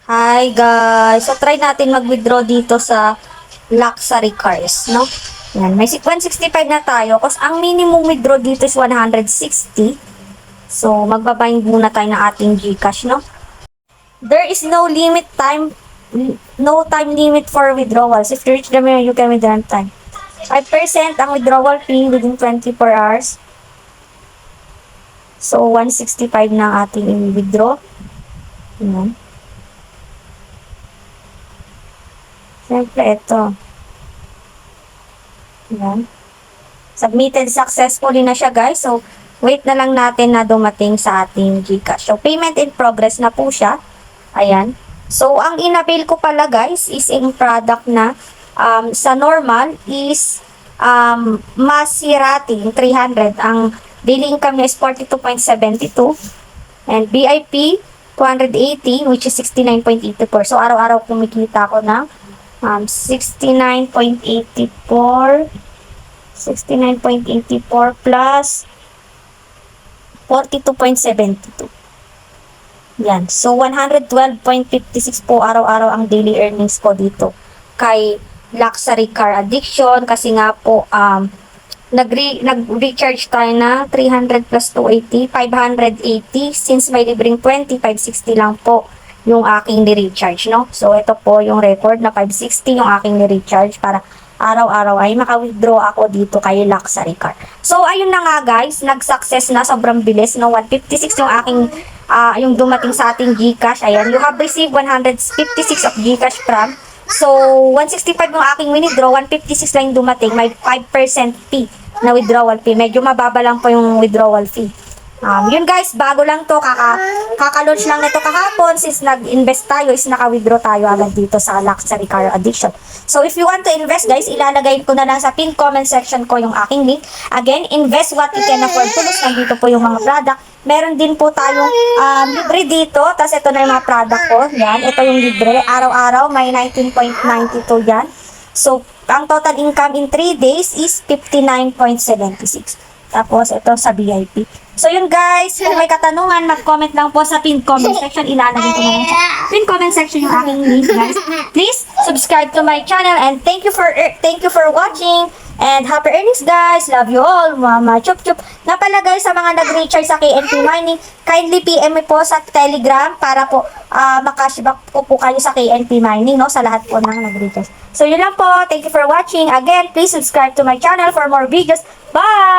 Hi guys! So try natin mag-withdraw dito sa luxury cars, no? Yan, may 165 na tayo kasi ang minimum withdraw dito is 160. So magbabind muna tayo ng ating GCash, no? There is no time limit for withdrawals. If you reach the minimum, you can withdraw on time. 5% ang withdrawal fee within 24 hours. So 165 na ang ating i-withdraw. Yan. Siyempre, ito. Ayan. Submitted successfully na siya, guys. So, wait na lang natin na dumating sa ating GCash. So, payment in progress na po siya. Ayan. So, ang inabil ko pala, guys, is yung product na sa normal is Maserati 300. Ang daily income niya is 42.72. And VIP 280, which is 69.84. So, araw-araw kumikita ko ng 69.84 plus 42.72. Yan. So, 112.56 po araw-araw ang daily earnings ko dito kay luxury car addiction kasi nga po nag-recharge tayo na 300 plus 280, 580 since may libreng 20, 560 lang po yung aking ni-recharge, no? So, ito po yung record na 560 yung aking ni-recharge para araw-araw ay maka-withdraw ako dito kay luxury car. So, ayun na nga guys, nag-success na, sobrang bilis, no? 156 yung aking, yung dumating sa ating GCash. Ayan, you have received 156 of GCash from. So, 165 yung aking withdraw, 156 lang yung dumating, may 5% fee na withdrawal fee. Medyo mababa lang po yung withdrawal fee. Yun guys, bago lang to, kaka-launch lang nito kahapon since nag-invest tayo is naka-withdraw tayo agad dito sa luxury car addiction. So if you want to invest guys, ilalagay ko na lang sa pin comment section ko yung aking link. Again, invest what you can afford to lose. Nandito po yung mga product. Meron din po tayong libre dito. Tapos ito na yung mga product ko. Yan, ito yung libre. Araw-araw may 19.92 yan. So, ang total income in 3 days is 59.76. Tapos, ito sa VIP. So, yun guys. Kung may katanungan, mag-comment lang po sa pin comment section. Ilalagay ko na lang sa pin comment section yung aking link, guys. Please, subscribe to my channel and thank you for watching. And happy earnings, guys. Love you all. Mama, chup chup. Nga pala guys, sa mga nag-recharge sa KNP Mining, kindly PM me po sa Telegram para po makashback ko po kayo sa KNP Mining, no? Sa lahat po ng nag-recharge. So, yun lang po. Thank you for watching. Again, please subscribe to my channel for more videos. Bye!